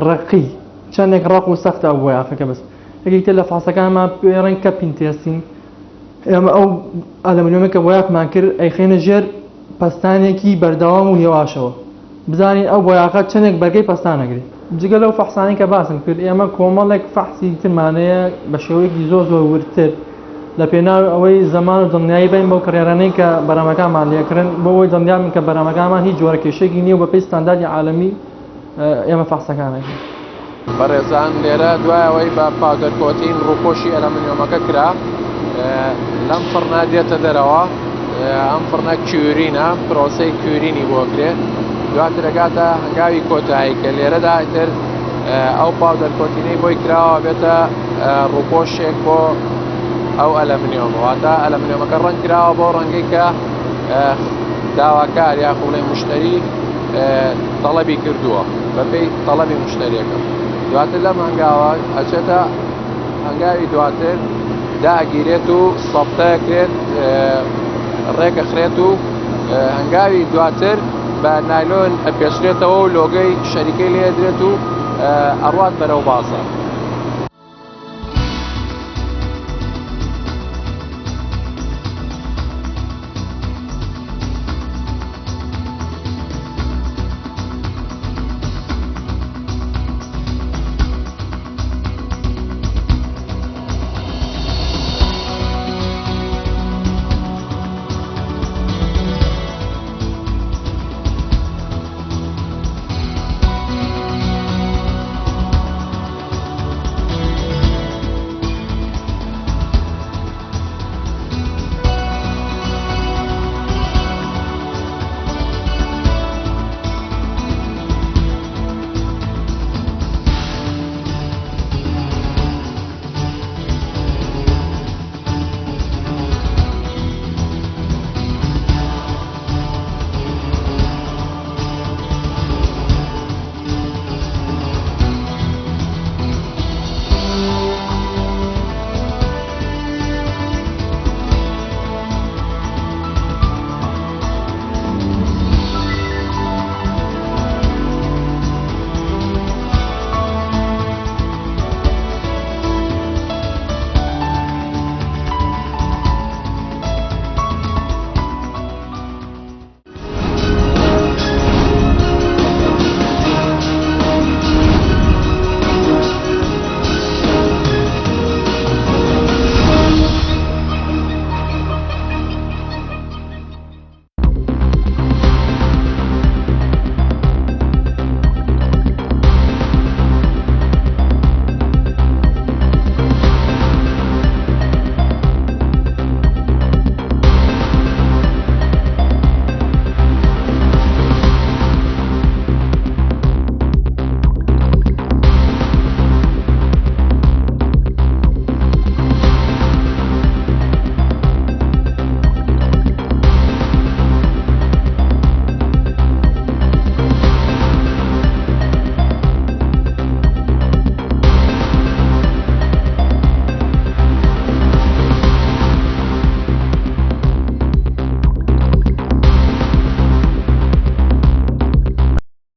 ڕقی چەندێک ڕق و سەختە ئەو بۆیاغەکە بەس. یەکێکی تر لە فەحسەکانمان پێڵێن کەپین تێستین. ئێمە ئەو ئەلەمنیۆمە کە بۆیاغمان کرد ئەیخێنە ژێر پەستانێکی بەردەوام و هێواشەوە بزانین ئەو بۆیاغە چەندێک بەرگەی پەستانەگرێت. جگە لەو فەحسانەی کە باسم کرد ئێمە کۆمەڵێک فەحسی ترمانەیە بە شێوەیەکی زۆر ورتر لە پێناو ئەوەی زەمان و دڵنیایی بین بەو کڕێرانەی کە بەرامەکانمان لێکردن بۆ ئەوەی دڵنیابن کە بەرامەکانمان هیچ جۆرە کێشەیەکی نییە و بەپێی ستانداردی عالەمی ئێمە فەحسەکانەکەین. بەڕێزان لێرە دوایەوەی بە پاودەرکۆتین ڕووپۆشی ئەلەمنیۆمەکە کرا لەم فڕنا دێتە دەرەوە. ئەم فڕنە کیورینە پرۆسەی کیورینی بۆ کرێت دواتر دەگاتە هەنگاوی کۆتایی کە لێرەدا ئیتر ئەو پاودەرکۆتینەی بۆی کراوە بێتە ڕووپۆشێک بۆ ئەو ئەلەمنیۆمەواتە ئەلەمنیۆمەکە ڕەنگ کراوە بۆ ڕەنگەی کە داواکار یاخۆ بڵێ مشتری تەڵەبی کردووە بەپێی تەڵەبی مشتریەکە دواتر لەم هەنگاوە ئەچێتە هەنگاوی دواتر داگیرێت و سەبتەکرێت ڕێگەخرێت و هەنگاوی دواتر بە نایلۆن ئەپێشرێتەوە و لۆگەی شەریکەی لێدرێت و ئەڕوات بەرەو بازار.